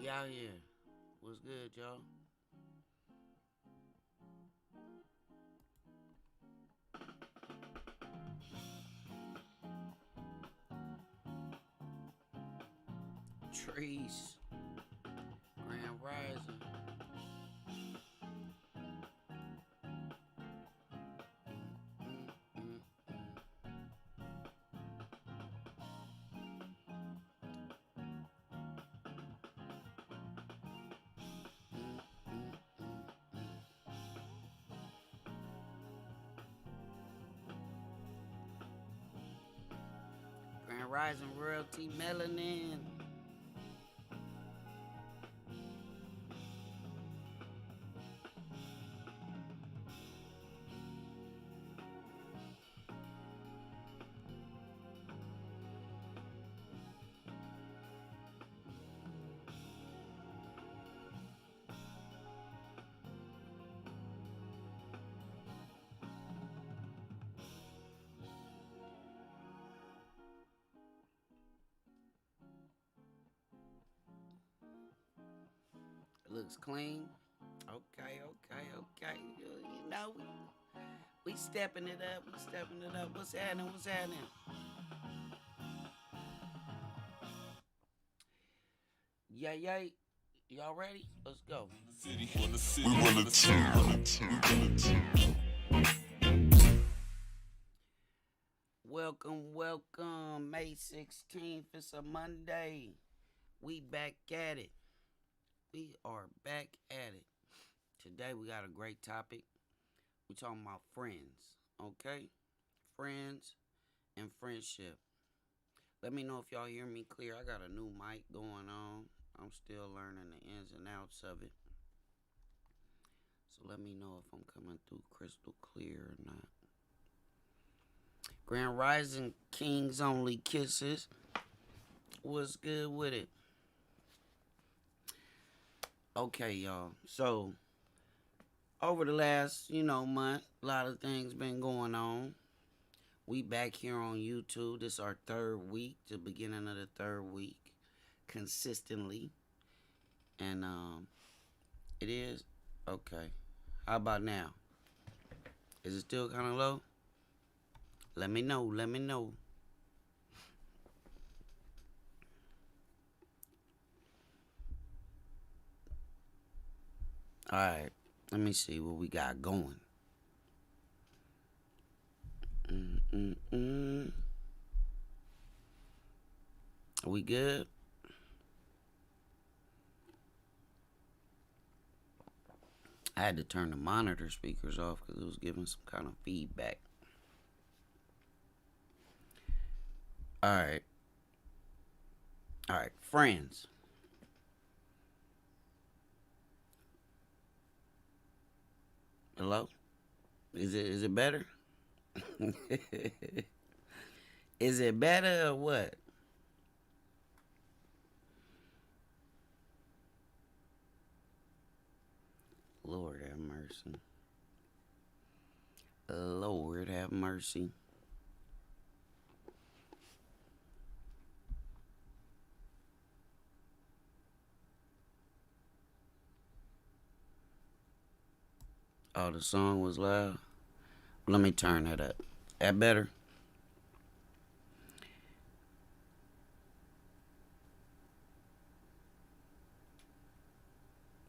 We out here. What's good, y'all? Trees. Grand Rising. Grand Rising Royalty Melanin. Looks clean. Okay. You know, we stepping it up. What's happening? Yeah. Y'all ready? Let's go. We run Welcome. May 16th. It's a Monday. We back at it. We are back at it. Today we got a great topic. We talking about friends, okay? Friends and friendship. Let me know if y'all hear me clear. I got a new mic going on. I'm still learning the ins and outs of it. So let me know if I'm coming through crystal clear or not. Grand Rising Kings Only Kisses. What's good with it? Okay, y'all. So, over the last, month, a lot of things been going on. We back here on YouTube. This is our third week, the beginning of the third week, consistently. And, it is? Okay. How about now? Is it still kind of low? Let me know. Alright, let me see what we got going. Are we good? I had to turn the monitor speakers off because it was giving some kind of feedback. Alright, friends. Hello? Is it better? Is it better or what? Lord have mercy. Lord have mercy. Oh, the song was loud. Let me turn that up. That better?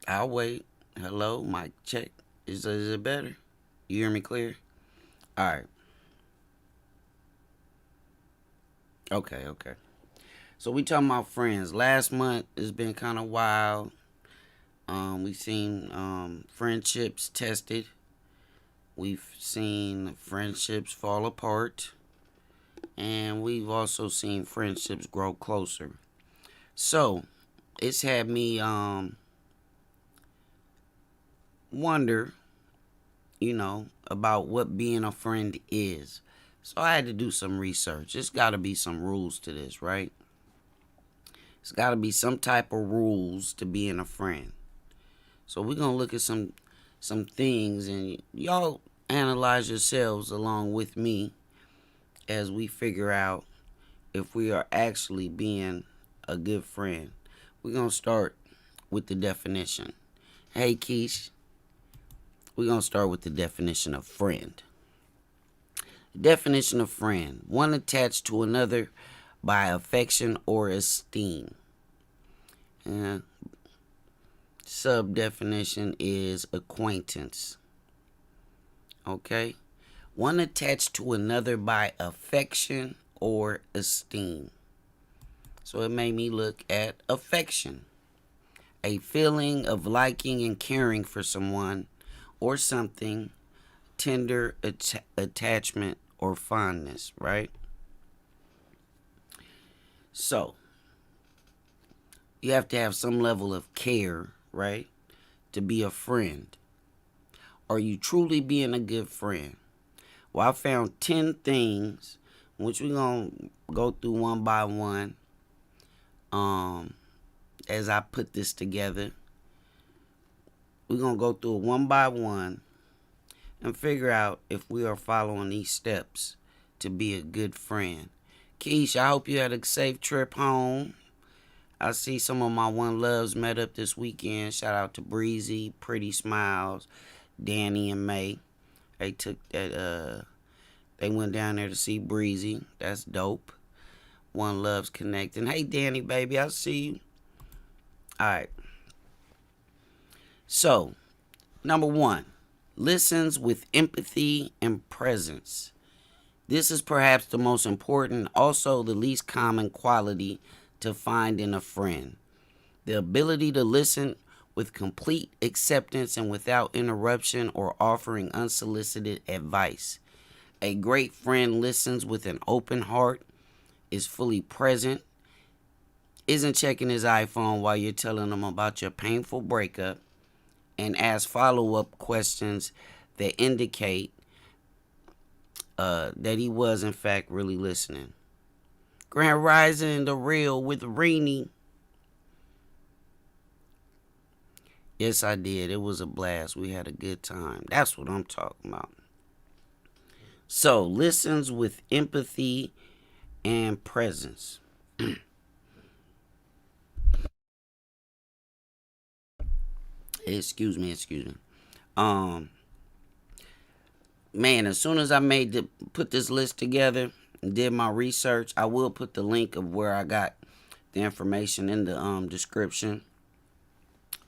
I'll wait. Hello, mic check. Is it better? You hear me clear? All right. Okay. So we talking about friends. Last month has been kind of wild. We've seen friendships tested. We've seen friendships fall apart. And we've also seen friendships grow closer. So, it's had me wonder, about what being a friend is. So I had to do some research. There's got to be some rules to this, right? It's got to be some type of rules to being a friend. So we're going to look at some things, and y'all analyze yourselves along with me as we figure out if we are actually being a good friend. We're going to start with the definition. Hey, Keish, we're going to start with the definition of friend. Definition of friend: one attached to another by affection or esteem. Sub definition is acquaintance. Okay? One attached to another by affection or esteem. So it made me look at affection. A feeling of liking and caring for someone or something, tender attachment or fondness, right? So, you have to have some level of care, right, to be a friend. Are you truly being a good friend? Well, I found 10 things, which we're going to go through one by one as I put this together. We're going to go through it one by one and figure out if we are following these steps to be a good friend. Keish, I hope you had a safe trip home. I see some of my One Loves met up this weekend. Shout out to Breezy, Pretty Smiles, Danny and May. They took that, they went down there to see Breezy. That's dope. One Loves connecting. Hey, Danny, baby, I see you. All right. So, number one, listens with empathy and presence. This is perhaps the most important, also the least common quality to find in a friend. The ability to listen with complete acceptance and without interruption or offering unsolicited advice. A great friend listens with an open heart, is fully present, isn't checking his iPhone while you're telling him about your painful breakup, and asks follow-up questions that indicate that he was, in fact, really listening. Grand Rising, the real with Reenie. Yes, I did. It was a blast. We had a good time. That's what I'm talking about. So, listens with empathy and presence. Excuse me. Man, as soon as I put this list together and did my research, I will put the link of where I got the information in the description.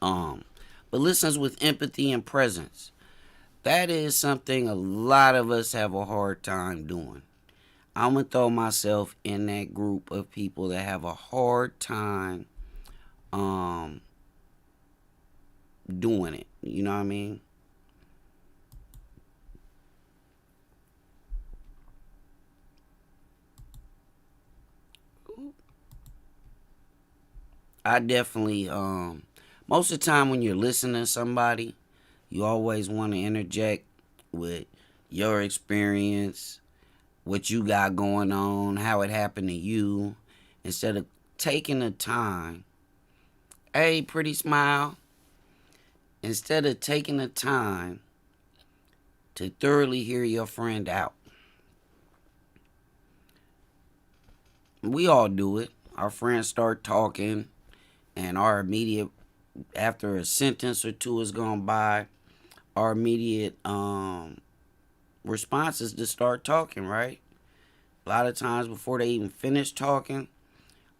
But listens with empathy and presence. That is something a lot of us have a hard time doing. I'm going to throw myself in that group of people that have a hard time doing it. You know what I mean? I definitely, most of the time when you're listening to somebody, you always want to interject with your experience, what you got going on, how it happened to you, instead of taking the time. Hey, Pretty Smile. Instead of taking the time to thoroughly hear your friend out. We all do it. Our friends start talking, and our immediate, after a sentence or two has gone by, our immediate response is to start talking, right? A lot of times before they even finish talking,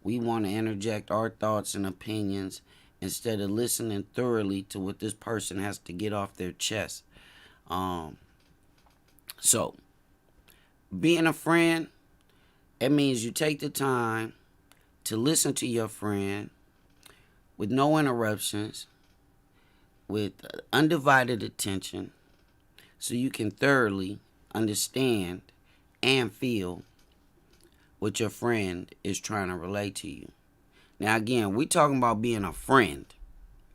we want to interject our thoughts and opinions instead of listening thoroughly to what this person has to get off their chest. So, being a friend, it means you take the time to listen to your friend with no interruptions, with undivided attention, so you can thoroughly understand and feel what your friend is trying to relate to you. Now, again, we're talking about being a friend,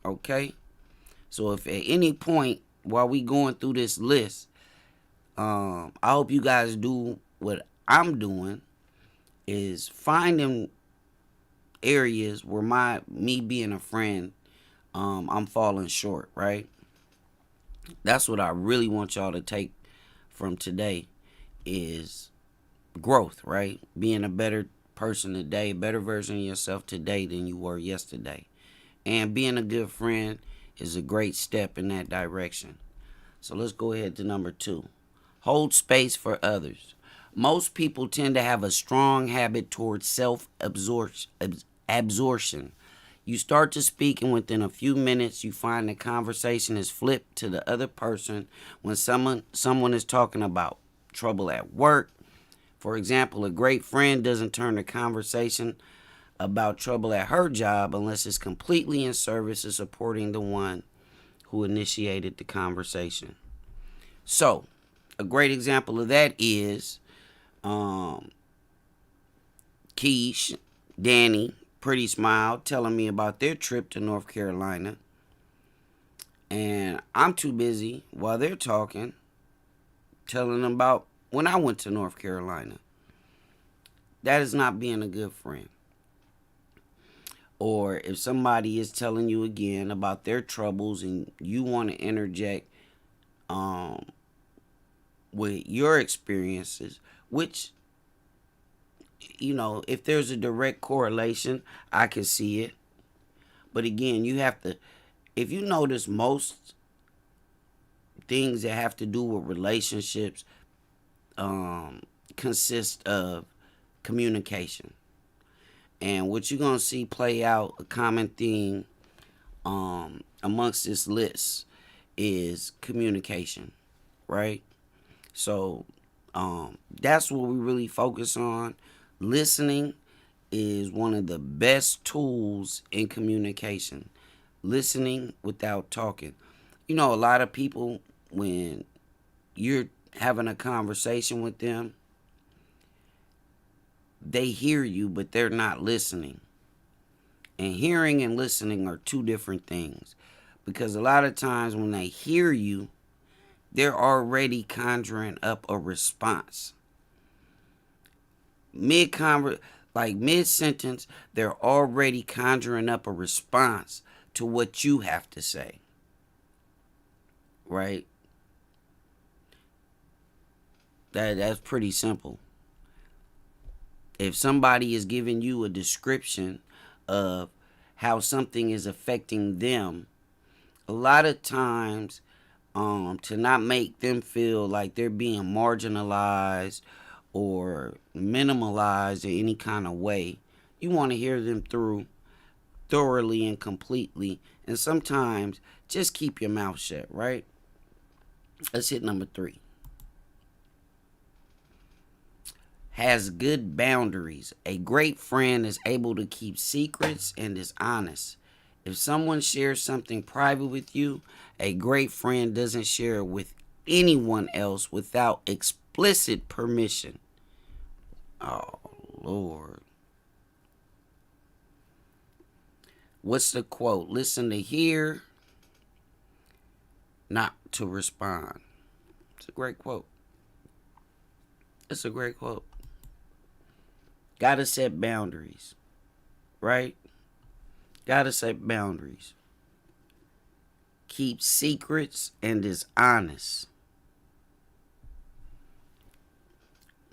okay? So if at any point while we going through this list, I hope you guys do what I'm doing, is finding areas where me being a friend, I'm falling short, right? That's what I really want y'all to take from today is growth, right? Being a better person today, better version of yourself today than you were yesterday. And being a good friend is a great step in that direction. So let's go ahead to number 2. Hold space for others. Most people tend to have a strong habit towards self-absorption. You start to speak, and within a few minutes, you find the conversation is flipped to the other person when someone is talking about trouble at work. For example, a great friend doesn't turn the conversation about trouble at her job unless it's completely in service of supporting the one who initiated the conversation. So, a great example of that is Keish, Danny, Pretty Smile telling me about their trip to North Carolina. And I'm too busy while they're talking, telling them about when I went to North Carolina. That is not being a good friend. Or if somebody is telling you again about their troubles and you want to interject with your experiences, which, you know, if there's a direct correlation, I can see it. But again, you have to, if you notice, most things that have to do with relationships consist of communication. And what you're going to see play out, a common theme amongst this list is communication, right? So that's what we really focus on. Listening is one of the best tools in communication. Listening without talking. You know, a lot of people, when you're having a conversation with them, they hear you, but they're not listening. And hearing and listening are two different things. Because a lot of times when they hear you, they're already conjuring up a response. Mid-sentence, they're already conjuring up a response to what you have to say. Right? That's pretty simple. If somebody is giving you a description of how something is affecting them, a lot of times, to not make them feel like they're being marginalized or minimalized in any kind of way, you want to hear them through thoroughly and completely. And sometimes just keep your mouth shut, right? Let's hit number 3. Has good boundaries. A great friend is able to keep secrets and is honest. If someone shares something private with you, a great friend doesn't share it with anyone else without explicit permission. Oh, Lord. What's the quote? Listen to hear, not to respond. It's a great quote. It's a great quote. Gotta set boundaries, right? Gotta set boundaries. Keep secrets and is honest.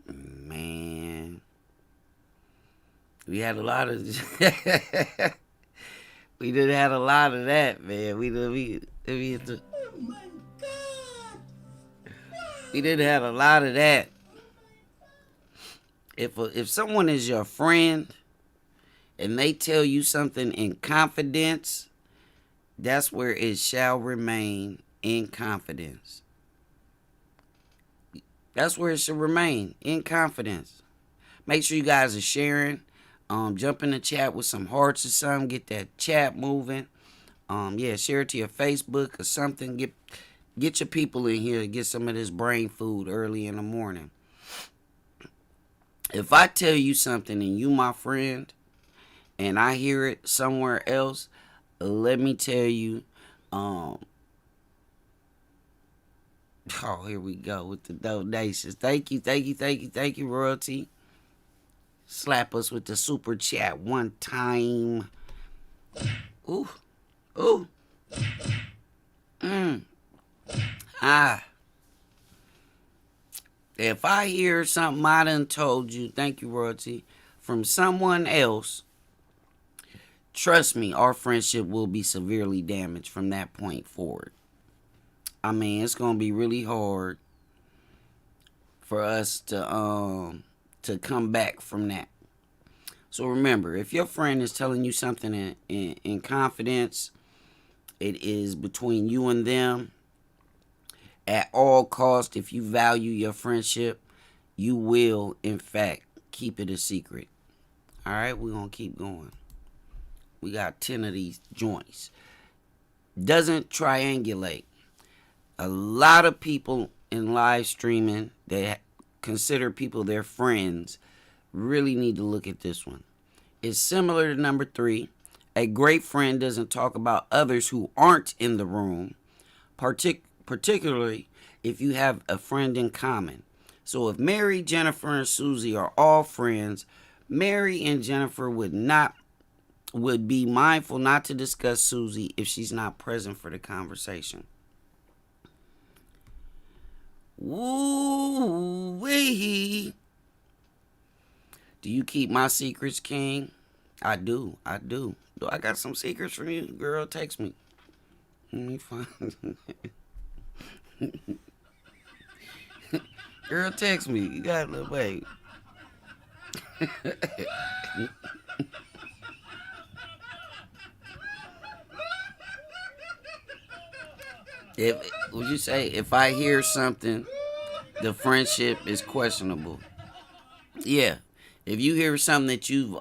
Man, we had a lot of we did had a lot of that, man. We did have a lot of that. If someone is your friend and they tell you something in confidence, that's where it shall remain in confidence. That's where it should remain, in confidence. Make sure you guys are sharing. Jump in the chat with some hearts or something. Get that chat moving. Share it to your Facebook or something. Get your people in here to get some of this brain food early in the morning. If I tell you something and you my friend and I hear it somewhere else, let me tell you, here we go with the donations. Thank you, Royalty. Slap us with the super chat one time. Ooh. If I hear something I done told you, thank you, Royalty, from someone else trust me, our friendship will be severely damaged from that point forward. I mean, it's gonna be really hard for us to come back from that. So remember, if your friend is telling you something in confidence, it is between you and them. At all costs, if you value your friendship, you will, in fact, keep it a secret. All right, we're going to keep going. We got 10 of these joints. Doesn't triangulate. A lot of people in live streaming that consider people their friends really need to look at this one. It's similar to number 3. A great friend doesn't talk about others who aren't in the room, particularly if you have a friend in common. So if Mary, Jennifer, and Susie are all friends, Mary and Jennifer would be mindful not to discuss Susie if she's not present for the conversation. Woo-wee. Do you keep my secrets, King? I do. Do I got some secrets from you? Girl, text me. Let me find. Girl, text me. You got to wait. Would you say if I hear something, the friendship is questionable? Yeah. If you hear something that you've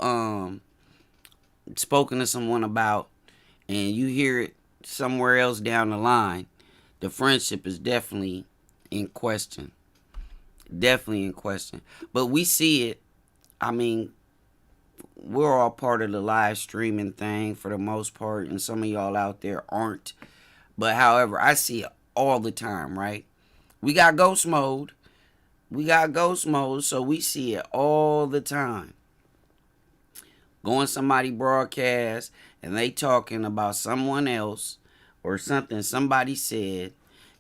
spoken to someone about and you hear it somewhere else down the line, the friendship is definitely in question. Definitely in question. But we see it. I mean, we're all part of the live streaming thing for the most part, and some of y'all out there aren't. But however, I see it all the time, right? We got ghost mode. So we see it all the time. Going somebody broadcast and they talking about someone else or something somebody said,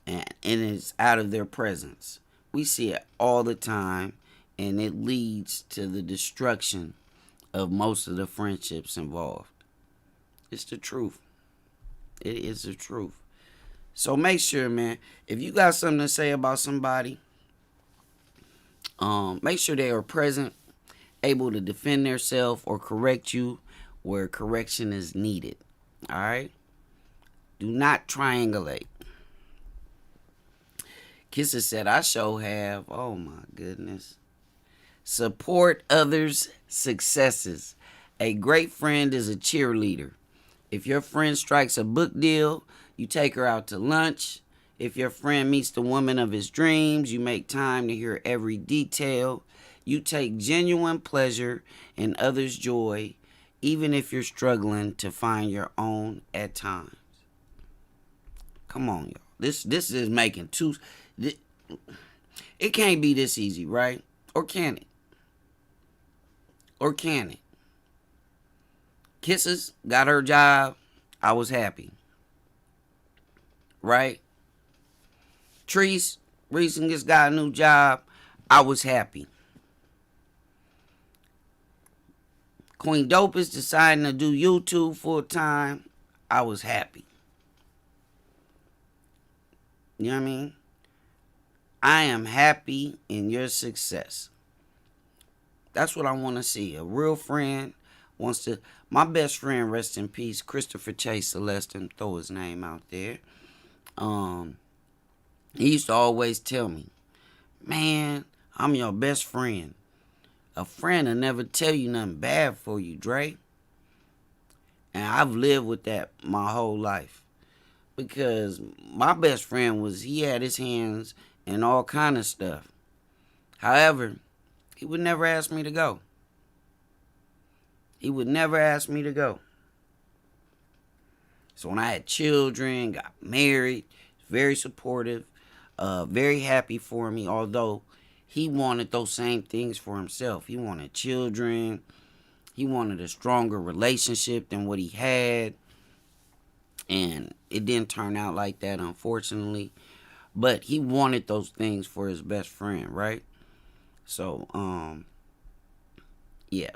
and it's out of their presence. We see it all the time, and it leads to the destruction of most of the friendships involved. It's the truth. It is the truth. So make sure, man, if you got something to say about somebody, make sure they are present, able to defend themselves or correct you where correction is needed. All right? Do not triangulate. Kisses said, I sure have. Oh, my goodness. Support others' successes. A great friend is a cheerleader. If your friend strikes a book deal, you take her out to lunch. If your friend meets the woman of his dreams, you make time to hear every detail. You take genuine pleasure in others' joy, even if you're struggling to find your own at times. Come on, y'all. This is making two. It can't be this easy, right? Or can it? Or can it? Kisses got her job. I was happy. Right? Treese recently just got a new job. I was happy. Queen Dopest deciding to do YouTube full time. I was happy. You know what I mean? I am happy in your success. That's what I want to see. A real friend wants to. My best friend, rest in peace, Christopher Chase Celestin, throw his name out there. He used to always tell me, man, I'm your best friend. A friend will never tell you nothing bad for you, Dre. And I've lived with that my whole life. Because my best friend he had his hands in all kind of stuff. However, he would never ask me to go. He would never ask me to go. So when I had children, got married, very supportive, very happy for me, although he wanted those same things for himself. He wanted children. He wanted a stronger relationship than what he had. And it didn't turn out like that, unfortunately. But he wanted those things for his best friend, right? So, yeah.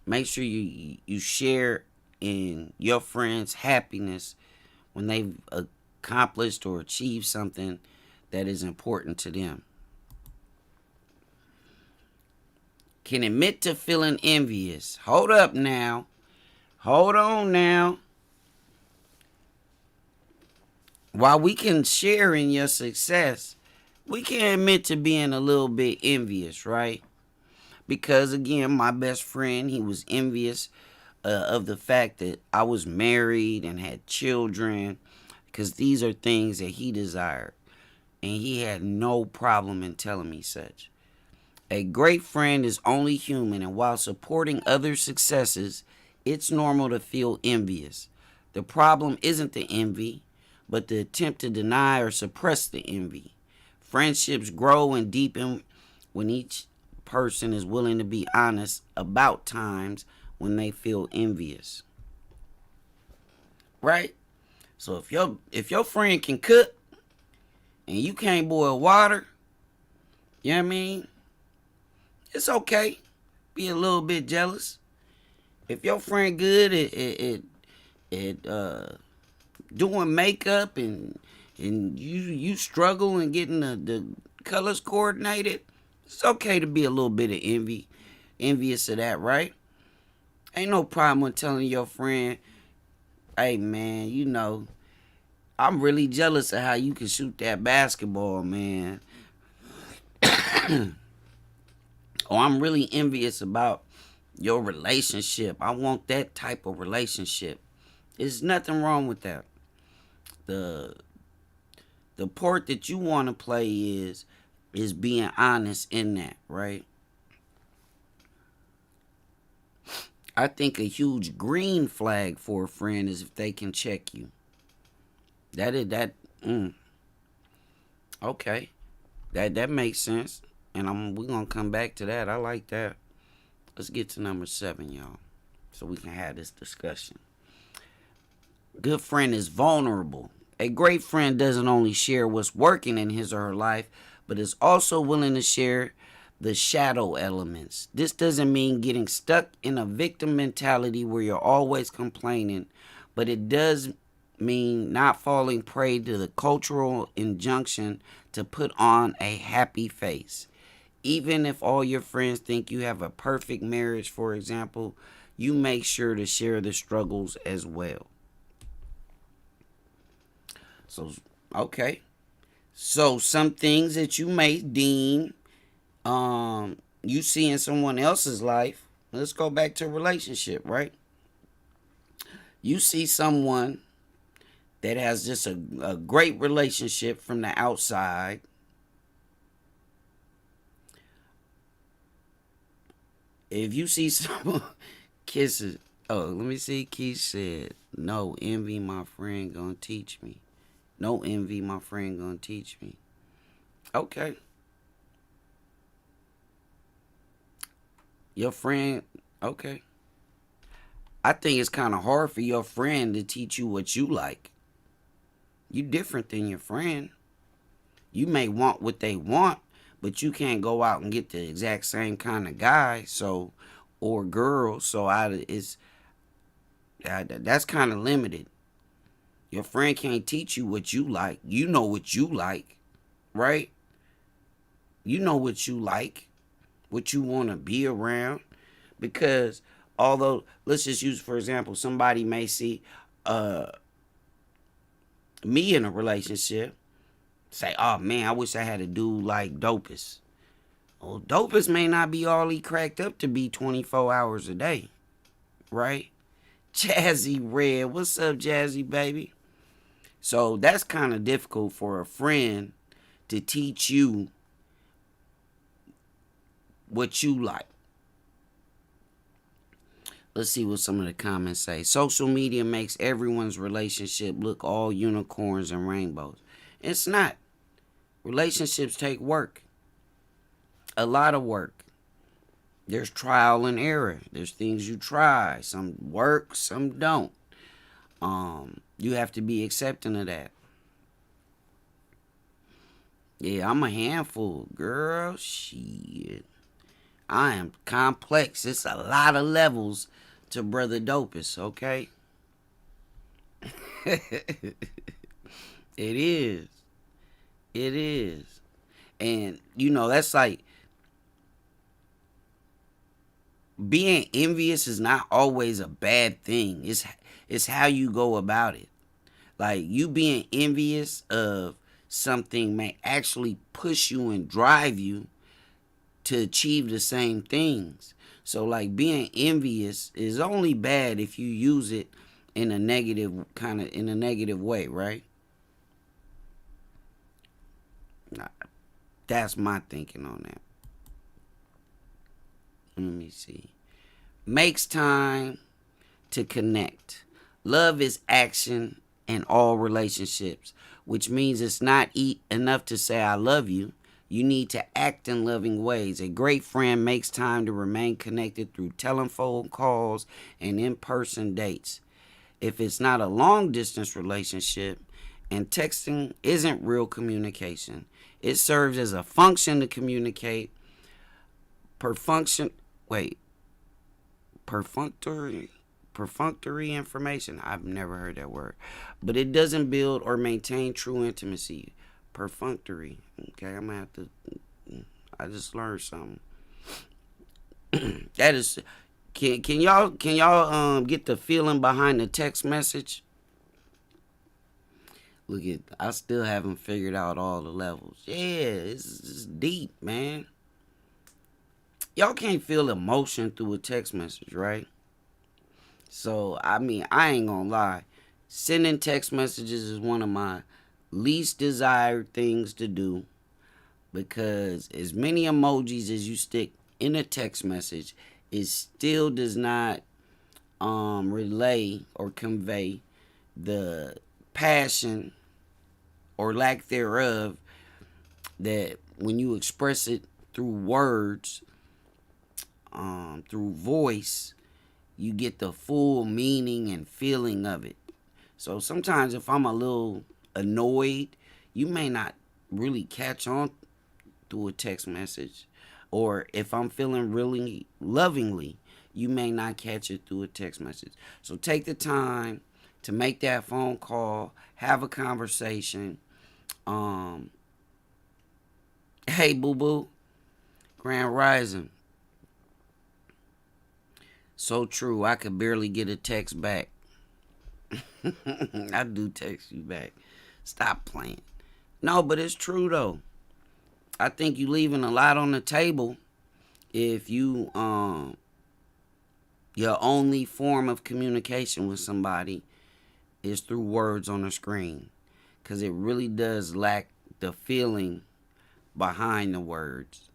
Make sure you share in your friends' happiness when they've accomplished or achieved something that is important to them. Can admit to feeling envious. Hold up now. Hold on now. While we can share in your success, we can admit to being a little bit envious, right? Because again, my best friend, he was envious of the fact that I was married and had children, because these are things that he desired, and he had no problem in telling me such. A great friend is only human, and while supporting others' successes, it's normal to feel envious. The problem isn't the envy, but the attempt to deny or suppress the envy. Friendships grow and deepen when each person is willing to be honest about times when they feel envious. Right? So if your friend can cook and you can't boil water, you know what I mean? It's okay. Be a little bit jealous. If your friend good at doing makeup and you struggle in getting the colors coordinated, it's okay to be a little bit of envious of that, right? Ain't no problem with telling your friend, hey man, you know, I'm really jealous of how you can shoot that basketball, man. Or I'm really envious about your relationship. I want that type of relationship. There's nothing wrong with that. The part that you want to play is being honest in that, right? I think a huge green flag for a friend is if they can check you. Okay. That makes sense. And we're gonna come back to that. I like that. Let's get to number 7, y'all, so we can have this discussion. Good friend is vulnerable. A great friend doesn't only share what's working in his or her life, but is also willing to share the shadow elements. This doesn't mean getting stuck in a victim mentality where you're always complaining, but it does mean not falling prey to the cultural injunction to put on a happy face. Even if all your friends think you have a perfect marriage, for example, you make sure to share the struggles as well. So, okay. So, some things that you may deem you see in someone else's life. Let's go back to a relationship, right? You see someone that has just a great relationship from the outside. If you see someone kisses, let me see. Keith said, "No envy, my friend gonna teach me. No envy, my friend gonna teach me." Okay. Your friend, okay. I think it's kind of hard for your friend to teach you what you like. You different than your friend. You may want what they want, but you can't go out and get the exact same kind of guy, so, or girl. So that's kind of limited. Your friend can't teach you what you like. You know what you like, right? You know what you like, what you want to be around. Because although, let's just use, for example, somebody may see me in a relationship, say, oh man, I wish I had a dude like Dopest. Well, Dopest may not be all he cracked up to be 24 hours a day, right? Jazzy Red, what's up, Jazzy baby? So that's kind of difficult for a friend to teach you what you like. Let's see what some of the comments say. Social media makes everyone's relationship look all unicorns and rainbows. It's not. Relationships take work. A lot of work. There's trial and error. There's things you try. Some work, some don't. You have to be accepting of that. Yeah, I'm a handful, girl. Shit. I am complex. It's a lot of levels to Brother Dopest, okay? It is. It is. And, that's like being envious is not always a bad thing. It's how you go about it. Like, you being envious of something may actually push you and drive you to achieve the same things. So, like, being envious is only bad if you use it in a negative way, right? That's my thinking on that. Let me see. Makes time to connect. Love is action in all relationships, which means it's not enough to say I love you. You need to act in loving ways. A great friend makes time to remain connected through telephone calls and in-person dates. If it's not a long-distance relationship and texting isn't real communication, it serves as a function to communicate perfunctory information. I've never heard that word. But it doesn't build or maintain true intimacy. Perfunctory. Okay, I'm gonna have to. I just learned something. That is. Can y'all get the feeling behind the text message? Look at, I still haven't figured out all the levels. Yeah, it's deep, man. Y'all can't feel emotion through a text message, right? So, I mean, I ain't gonna lie. Sending text messages is one of my least desired things to do, because as many emojis as you stick in a text message, it still does not relay or convey the passion or lack thereof that when you express it through words, through voice, you get the full meaning and feeling of it. So sometimes if I'm a little annoyed, you may not really catch on through a text message. Or if I'm feeling really lovingly, you may not catch it through a text message. So take the time to make that phone call, have a conversation. Hey, boo-boo, Grand Rising. So true, I could barely get a text back. I do text you back. Stop playing. No, but it's true, though. I think you leaving a lot on the table if you your only form of communication with somebody is through words on a screen, because it really does lack the feeling behind the words.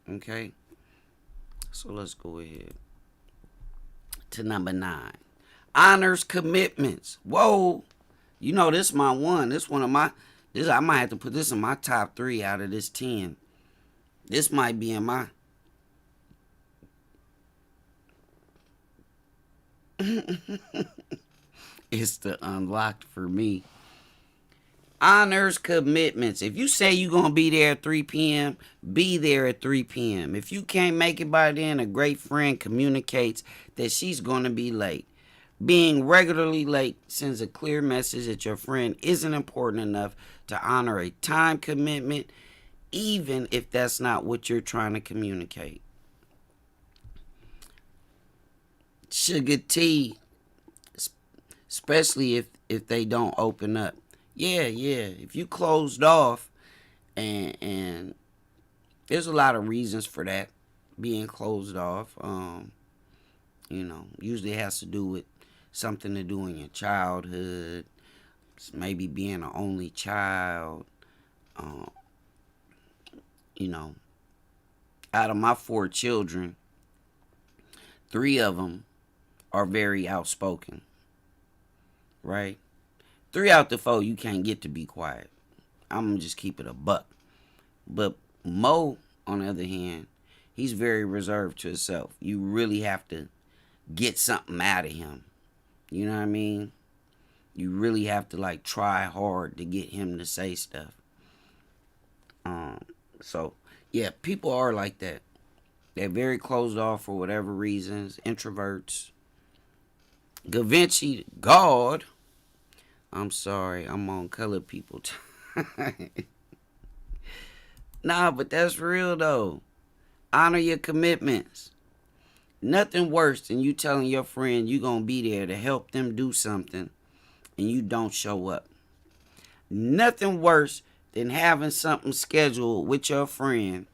Okay, so let's go ahead to number 9. Honors commitments. Whoa, this is my one. This one of my. This, I might have to put this in my top 3 out of this 10. This might be in my. It's the unlocked for me. Honors commitments. If you say you're going to be there at 3 p.m., be there at 3 p.m. If you can't make it by then, a great friend communicates that she's going to be late. Being regularly late sends a clear message that your friend isn't important enough to honor a time commitment, even if that's not what you're trying to communicate. Sugar tea, especially if they don't open up. Yeah. If you closed off, and there's a lot of reasons for that, being closed off. Usually it has to do with something to do in your childhood, maybe being an only child. Out of my 4 children, 3 of them are very outspoken, right? 3 out the 4, you can't get to be quiet. I'm going to just keep it a buck. But Mo, on the other hand, he's very reserved to himself. You really have to get something out of him. You know what I mean? You really have to try hard to get him to say stuff. So yeah, people are like that. They're very closed off for whatever reasons. Introverts. Gavinci, God. I'm sorry, I'm on colored people time. Nah, but that's real though. Honor your commitments. Nothing worse than you telling your friend you gonna be there to help them do something and you don't show up. Nothing worse than having something scheduled with your friend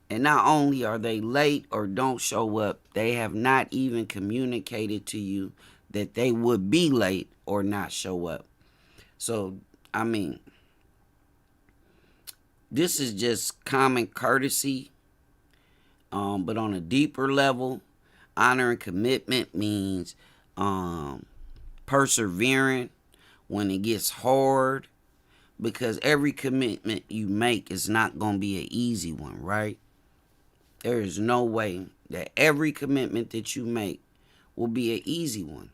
and not only are they late or don't show up, they have not even communicated to you that they would be late or not show up. So, I mean, this is just common courtesy, but on a deeper level, honor and commitment means persevering when it gets hard, because every commitment you make is not going to be an easy one, right? There is no way that every commitment that you make will be an easy one.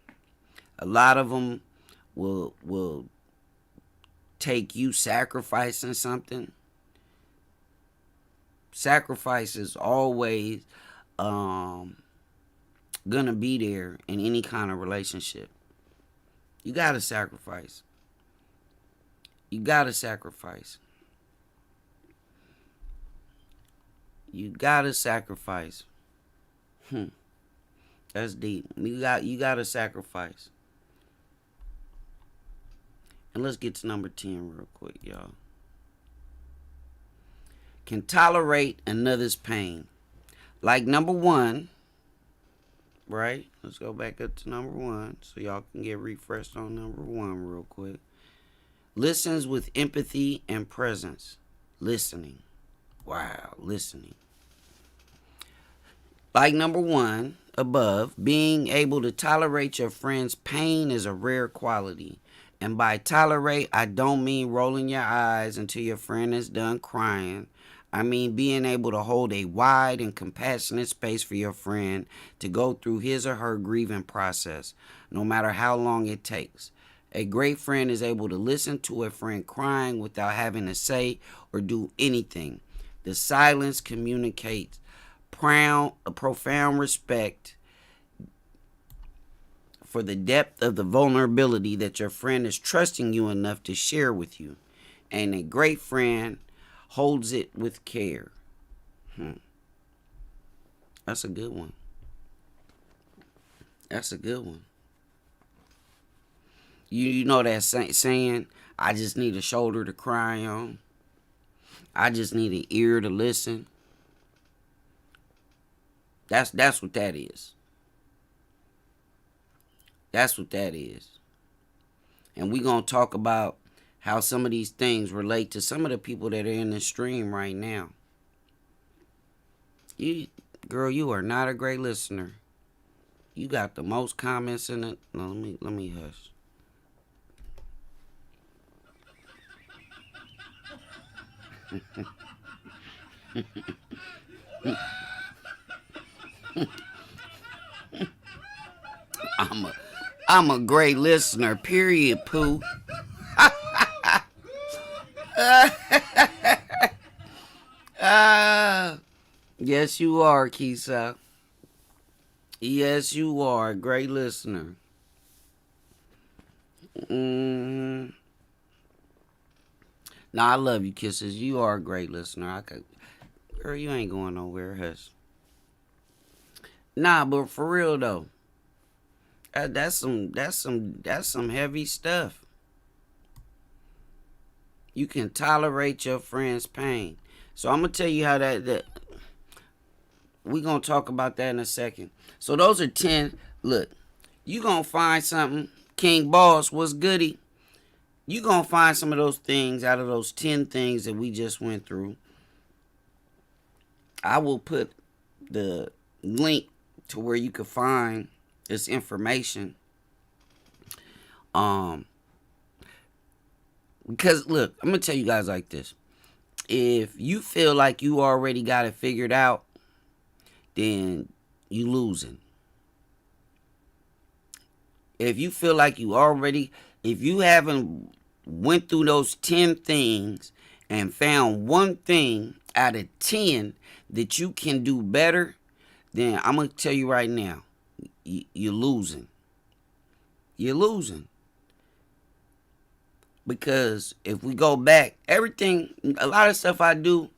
A lot of them will take you sacrificing something. Sacrifice is always gonna be there in any kind of relationship. You gotta sacrifice. You gotta sacrifice. You gotta sacrifice. That's deep. You gotta sacrifice. And let's get to number 10 real quick, y'all. Can tolerate another's pain. Like number 1, right? Let's go back up to number 1 so y'all can get refreshed on number 1 real quick. Listens with empathy and presence. Listening. Wow, listening. Like number 1 above, being able to tolerate your friend's pain is a rare quality. And by tolerate, I don't mean rolling your eyes until your friend is done crying. I mean being able to hold a wide and compassionate space for your friend to go through his or her grieving process, no matter how long it takes. A great friend is able to listen to a friend crying without having to say or do anything. The silence communicates profound respect for the depth of the vulnerability that your friend is trusting you enough to share with you. And a great friend holds it with care. That's a good one. That's a good one. You know that saying, I just need a shoulder to cry on. I just need an ear to listen. That's what that is. That's what that is. And we're going to talk about how some of these things relate to some of the people that are in the stream right now. Girl, you are not a great listener. You got the most comments in it. No, let me hush. I'm a great listener, period, Pooh. Yes, you are, Kisa. Yes, you are a great listener. Nah, I love you, Kisses. You are a great listener. Girl, you ain't going nowhere, hush. Nah, but for real though, that's some heavy stuff. You can tolerate your friend's pain. So I'm gonna tell you how that we're gonna talk about that in a second. So those are 10. Look, you gonna find something. King Boss, what's goody? You gonna find some of those things out of those 10 things that we just went through. I will put the link to where you can find this information. Because look, I'm gonna tell you guys like this. If you feel like you already got it figured out, then you losing. If you feel like if you haven't went through those 10 things and found one thing out of 10 that you can do better, then I'm going to tell you right now, you're losing. You're losing. Because if we go back, everything, a lot of stuff I do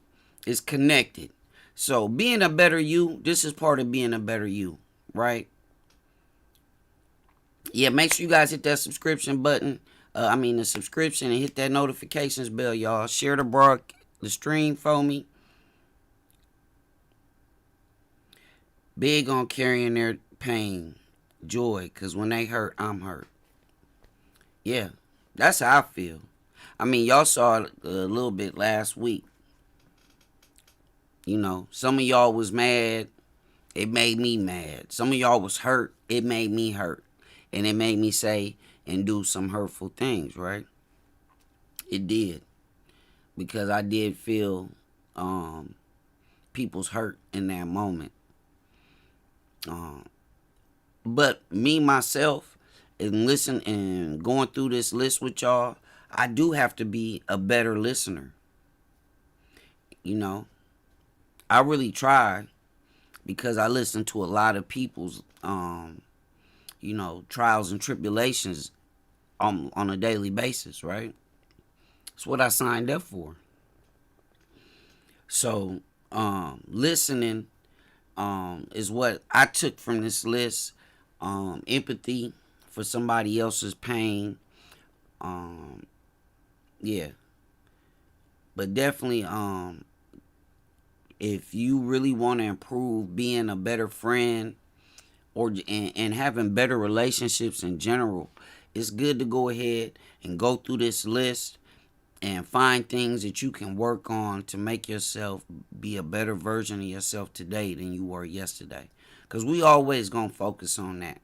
is connected. So being a better you, this is part of being a better you, right? Yeah, make sure you guys hit that subscription button. The subscription, and hit that notifications bell, y'all. Share the stream for me. Big on carrying their pain, joy, because when they hurt, I'm hurt. Yeah, that's how I feel. I mean, y'all saw it a little bit last week. You know, some of y'all was mad. It made me mad. Some of y'all was hurt. It made me hurt. And it made me say and do some hurtful things, right? It did. Because I did feel people's hurt in that moment. But me, myself, and going through this list with y'all, I do have to be a better listener. You know, I really try, because I listen to a lot of people's, trials and tribulations on a daily basis, right? It's what I signed up for. So, listening is what I took from this list. Empathy for somebody else's pain. Yeah. But definitely, if you really want to improve being a better friend and having better relationships in general, it's good to go ahead and go through this list and find things that you can work on to make yourself be a better version of yourself today than you were yesterday. Because we always going to focus on that.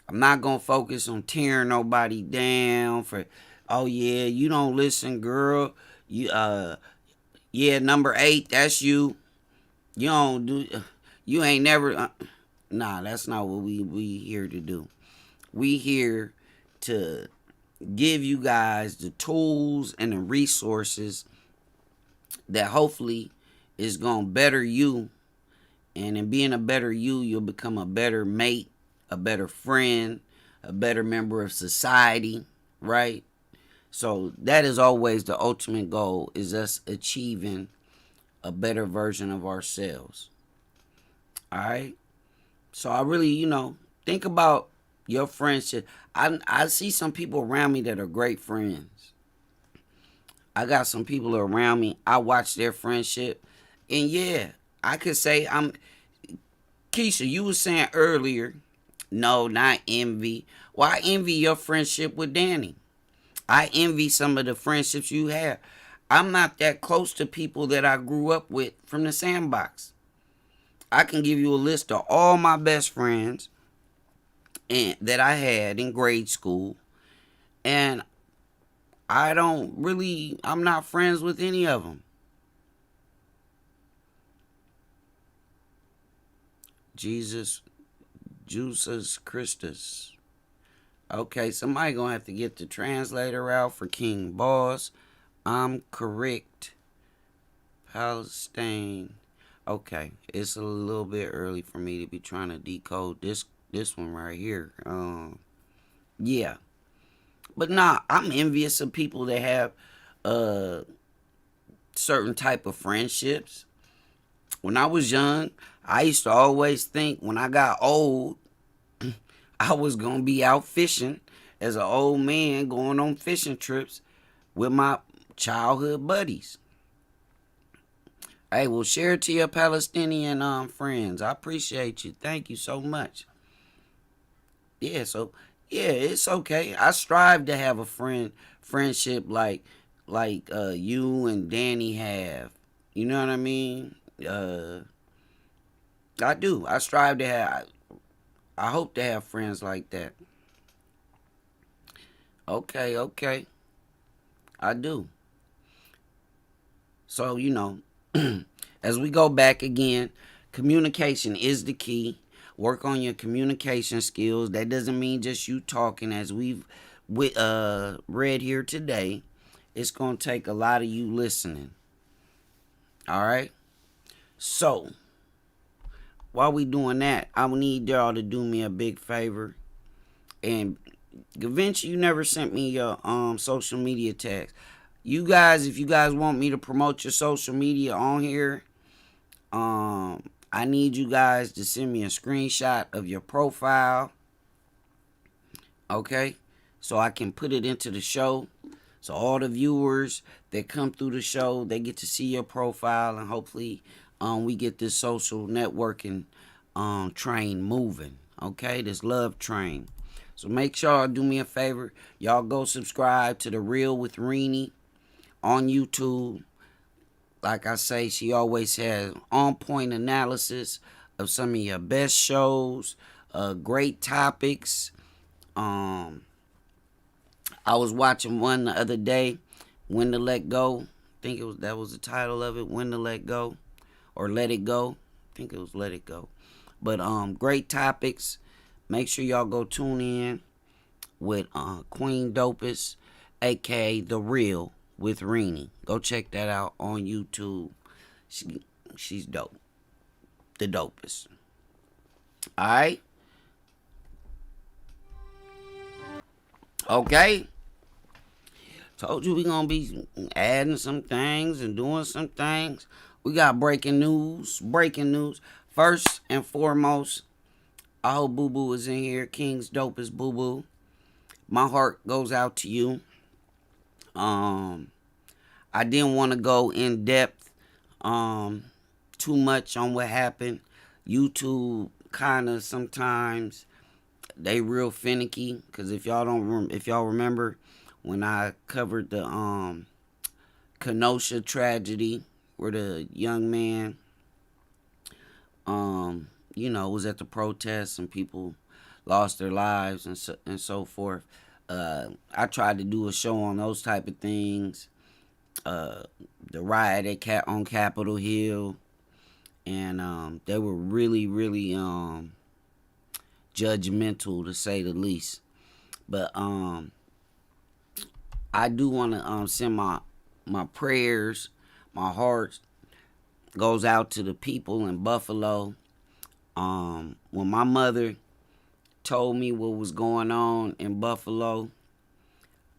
I'm not going to focus on tearing nobody down for, oh yeah, you don't listen, girl. Yeah, number 8, that's you. You don't do, you ain't never, nah, that's not what we here to do. We here to give you guys the tools and the resources that hopefully is going to better you. And in being a better you, you'll become a better mate, a better friend, a better member of society, right? So that is always the ultimate goal, is us achieving a better version of ourselves. All right? So I really, think about your friendship. I see some people around me that are great friends. I got some people around me, I watch their friendship. And yeah, I could say Keisha, you were saying earlier, no, not envy. Well, I envy your friendship with Danny. I envy some of the friendships you have. I'm not that close to people that I grew up with from the sandbox. I can give you a list of all my best friends that I had in grade school. And I'm not friends with any of them. Jesus Christus. Okay, somebody gonna have to get the translator out for King Boss. I'm correct. Palestine. Okay, it's a little bit early for me to be trying to decode this one right here. Yeah. But nah, I'm envious of people that have certain type of friendships. When I was young, I used to always think when I got old, I was going to be out fishing as an old man going on fishing trips with my childhood buddies. Hey, well, share it to your Palestinian friends. I appreciate you. Thank you so much. Yeah, it's okay. I strive to have a friendship like you and Danny have. You know what I mean? I do. I strive to have. I hope to have friends like that. Okay. I do. So, as we go back again, communication is the key. Work on your communication skills. That doesn't mean just you talking, as we've read here today. It's going to take a lot of you listening. All right. So while we doing that, I need y'all to do me a big favor. And Vinci, you never sent me your social media tags. You guys, if you guys want me to promote your social media on here, I need you guys to send me a screenshot of your profile, okay? So I can put it into the show. So all the viewers that come through the show, they get to see your profile, and hopefully we get this social networking train moving, okay? This love train. So make sure y'all do me a favor. Y'all go subscribe to The Real with Rini on YouTube. Like I say, she always has on-point analysis of some of your best shows, great topics. I was watching one the other day, When to Let Go. I think that was the title of it, When to Let Go, or Let It Go. I think it was Let It Go. But great topics. Make sure y'all go tune in with Queen Dopest, aka The Real with Rini. Go check that out on YouTube. She's dope. The dopest. Alright? Okay. Told you we gonna be adding some things and doing some things. We got breaking news. Breaking news. First and foremost, I hope Boo Boo is in here. King's Dopest Boo Boo. My heart goes out to you. I didn't want to go in depth too much on what happened. YouTube kind of sometimes they real finicky, because if y'all remember when I covered the Kenosha tragedy where the young man was at the protest and people lost their lives and so forth. I tried to do a show on those type of things. The riot on Capitol Hill, and they were really, really judgmental, to say the least. But I do want to send my prayers, my heart goes out to the people in Buffalo. When my mother told me what was going on in Buffalo,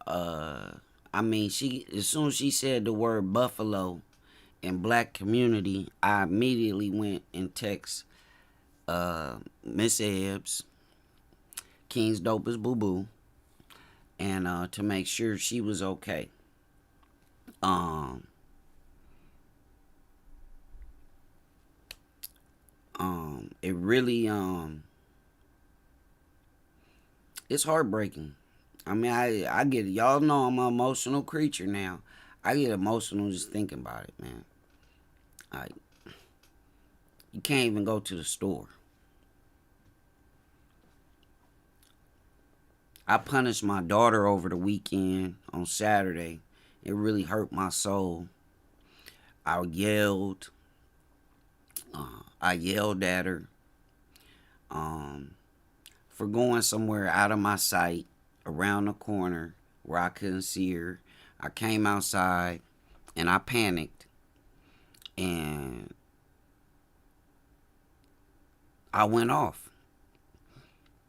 as soon as she said the word Buffalo and black community, I immediately went and text Miss Ebbs, King's Dopest Boo Boo, and to make sure she was okay. It really it's heartbreaking. I mean, I get it. Y'all know I'm an emotional creature now. I get emotional just thinking about it, man. You can't even go to the store. I punished my daughter over the weekend on Saturday. It really hurt my soul. I yelled. I yelled at her for going somewhere out of my sight, around the corner where I couldn't see her. I came outside and I panicked, and I went off.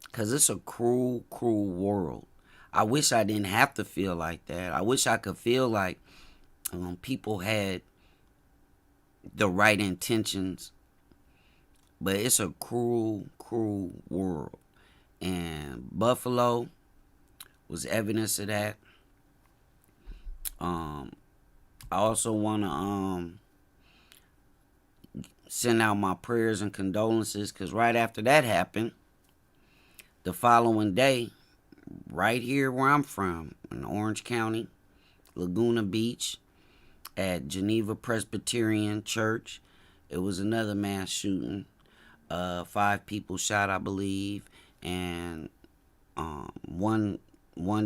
Because it's a cruel, cruel world. I wish I didn't have to feel like that. I wish I could feel like people had the right intentions. But it's a cruel, cruel world. And Buffalo was evidence of that. I also want to send out my prayers and condolences, because right after that happened, the following day, right here where I'm from, in Orange County, Laguna Beach, at Geneva Presbyterian Church, it was another mass shooting. 5 people shot, I believe, and one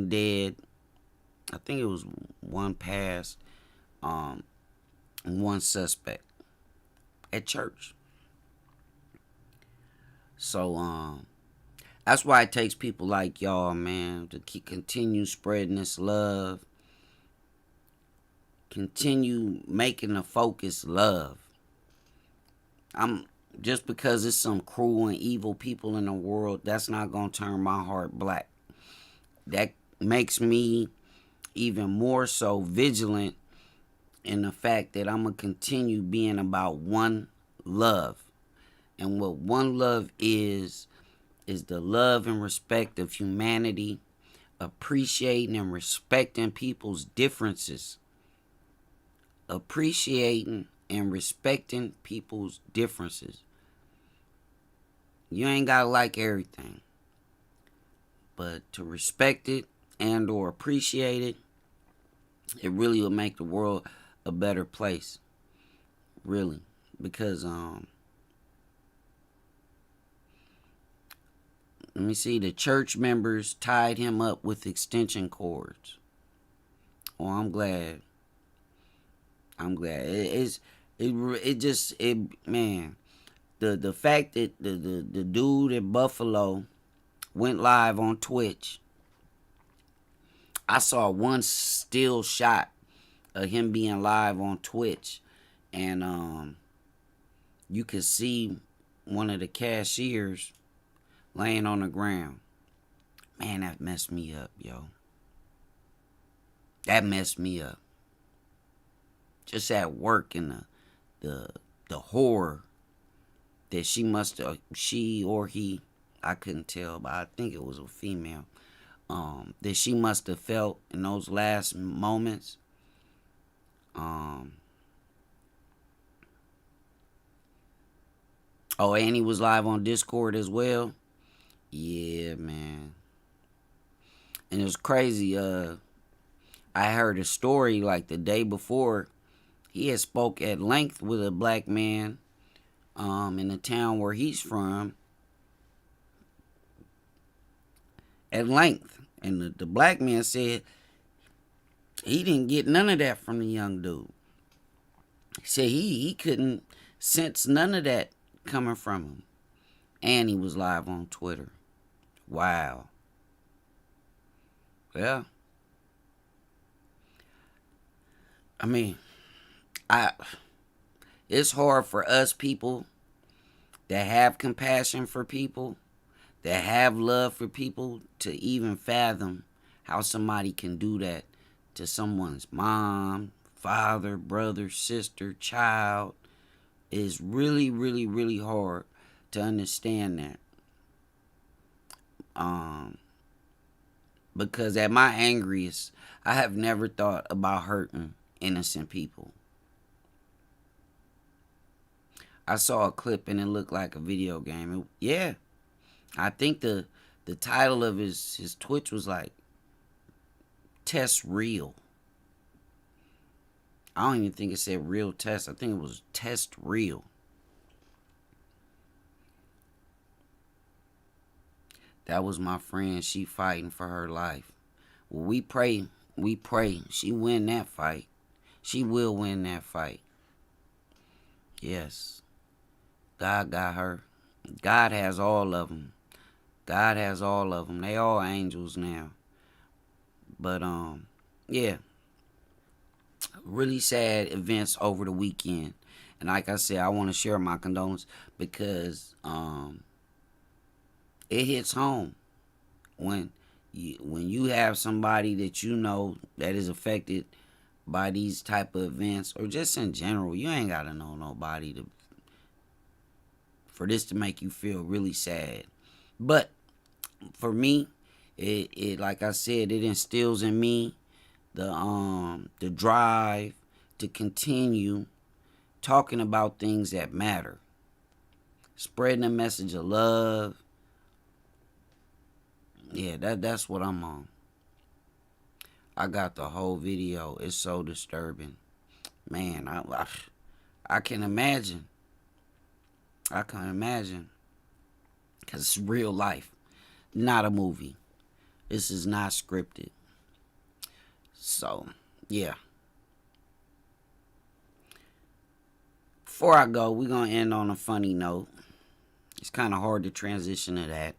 dead. I think it was one passed, and one suspect at church. So that's why it takes people like y'all, man, to continue spreading this love, continue making the focus love. Just because it's some cruel and evil people in the world, that's not gonna turn my heart black. That makes me even more so vigilant in the fact that I'm gonna continue being about one love. And what one love is the love and respect of humanity, appreciating and respecting people's differences. Appreciating and respecting people's differences. You ain't gotta like everything, but to respect it and or appreciate it, it really will make the world a better place. Really. Because let me see, the church members tied him up with extension cords. Oh, I'm glad. Man, the fact that the dude in Buffalo went live on Twitch. I saw one still shot of him being live on Twitch, and you could see one of the cashiers laying on the ground. Man, that messed me up, yo. That messed me up. Just at work, and the horror that she or he, I couldn't tell, but I think it was a female, that she must have felt in those last moments. Oh, and he was live on Discord as well. Yeah, man. And it was crazy. I heard a story like the day before. He had spoke at length with a black man in the town where he's from. At length. And the black man said he didn't get none of that from the young dude. He said he couldn't sense none of that coming from him. And he was live on Twitter. Wow. Yeah. I mean, it's hard for us people that have compassion for people, that have love for people, to even fathom how somebody can do that to someone's mom, father, brother, sister, child. It's really, really, really hard to understand that. Because at my angriest, I have never thought about hurting innocent people. I saw a clip and it looked like a video game. Yeah. I think the title of his Twitch was like Test Real. I don't even think it said Real Test. I think it was Test Real. That was my friend. She fighting for her life. Well, we pray. She win that fight. She will win that fight. Yes. God got her. God has all of them. God has all of them. They all angels now. But, yeah. Really sad events over the weekend. And like I said, I want to share my condolences because, it hits home when you have somebody that you know that is affected by these type of events, or just in general. You ain't gotta know nobody for this to make you feel really sad. But for me, it like I said, it instills in me the drive to continue talking about things that matter, spreading a message of love. Yeah, that's what I'm on. I got the whole video. It's so disturbing. Man, I can imagine. I can imagine. Because it's real life. Not a movie. This is not scripted. So, yeah. Before I go, we're going to end on a funny note. It's kind of hard to transition to that.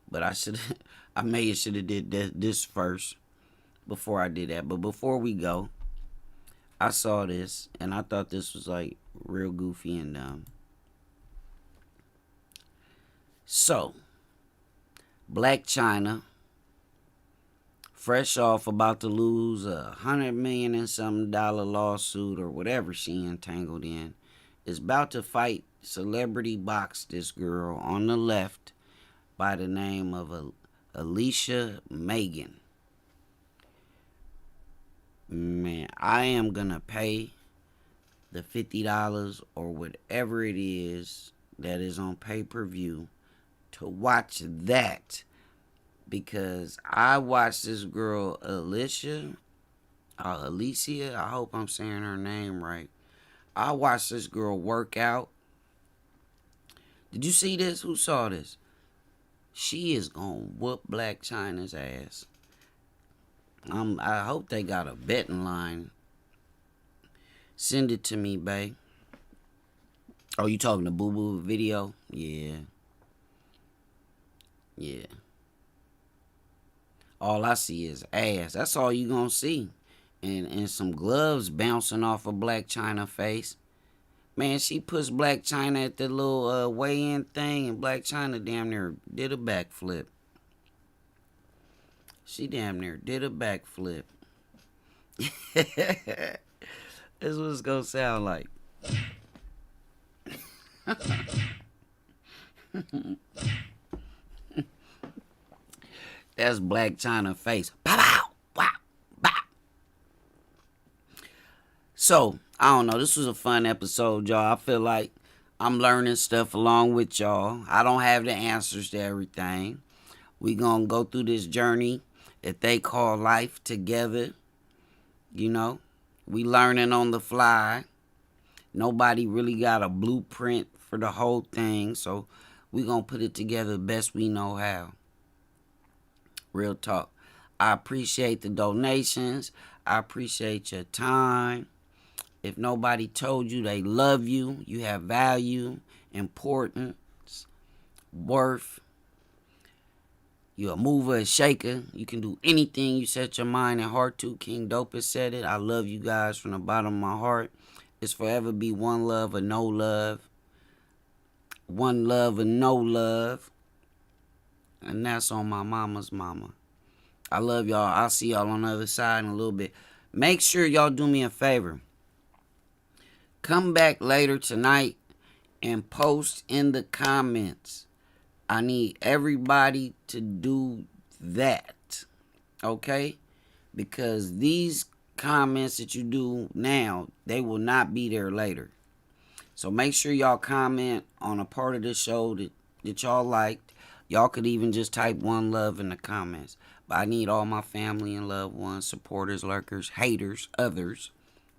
But I maybe should have did this first before I did that. But before we go, I saw this and I thought this was like real goofy and dumb. So, Black Chyna, fresh off about to lose $100 million and some dollar lawsuit or whatever she entangled in, is about to fight celebrity box this girl on the left by the name of Alicia Megan. Man, I am gonna pay the $50 or whatever it is that is on pay-per-view to watch that, because I watched this girl Alicia, I hope I'm saying her name right. I watched this girl work out. Did you see this? Who saw this? She is gonna whoop Black Chyna's ass. I hope they got a betting line. Send it to me, babe. Oh, you talking to Boo Boo video? Yeah. Yeah. All I see is ass. That's all you gonna see. And some gloves bouncing off of Black Chyna face. Man, she pushed Black Chyna at the little weigh-in thing, and Black Chyna damn near did a backflip. She damn near did a backflip. This is what it's gonna sound like. That's Black Chyna face. Pow, pow, wow, pow. So, I don't know. This was a fun episode, y'all. I feel like I'm learning stuff along with y'all. I don't have the answers to everything. We gonna go through this journey that they call life together. You know, we learning on the fly. Nobody really got a blueprint for the whole thing, so we gonna put it together best we know how. Real talk. I appreciate the donations. I appreciate your time. If nobody told you they love you, you have value, importance, worth. You're a mover, a shaker. You can do anything you set your mind and heart to. King Dopest said it. I love you guys from the bottom of my heart. It's forever be one love or no love. One love or no love. And that's on my mama's mama. I love y'all. I'll see y'all on the other side in a little bit. Make sure y'all do me a favor. Come back later tonight and post in the comments. I need everybody to do that. Okay? Because these comments that you do now, they will not be there later. So make sure y'all comment on a part of the show that y'all liked. Y'all could even just type one love in the comments. But I need all my family and loved ones, supporters, lurkers, haters, others.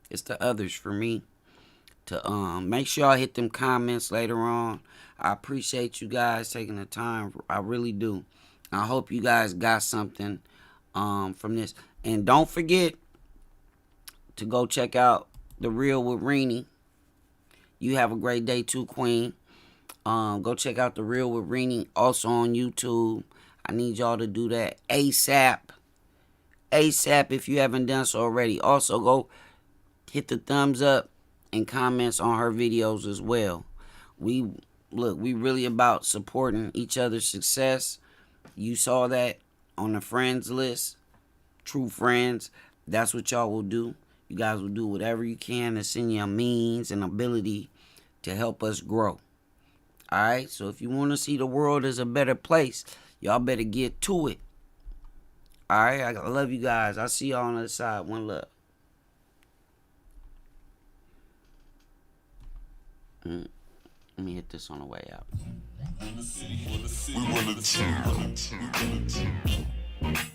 It's the others for me. To make sure y'all hit them comments later on. I appreciate you guys taking the time. I really do. I hope you guys got something from this. And don't forget to go check out The Real with Rini. You have a great day too, Queen. Go check out The Real with Rini, also on YouTube. I need y'all to do that ASAP. ASAP if you haven't done so already. Also, go hit the thumbs up and comments on her videos as well. We really about supporting each other's success. You saw that on the friends list. True friends. That's what y'all will do. You guys will do whatever you can to send your means and ability to help us grow. Alright? So if you want to see the world as a better place, y'all better get to it. Alright? I love you guys. I'll see y'all on the other side. One love. Let me hit this on the way out. We wanna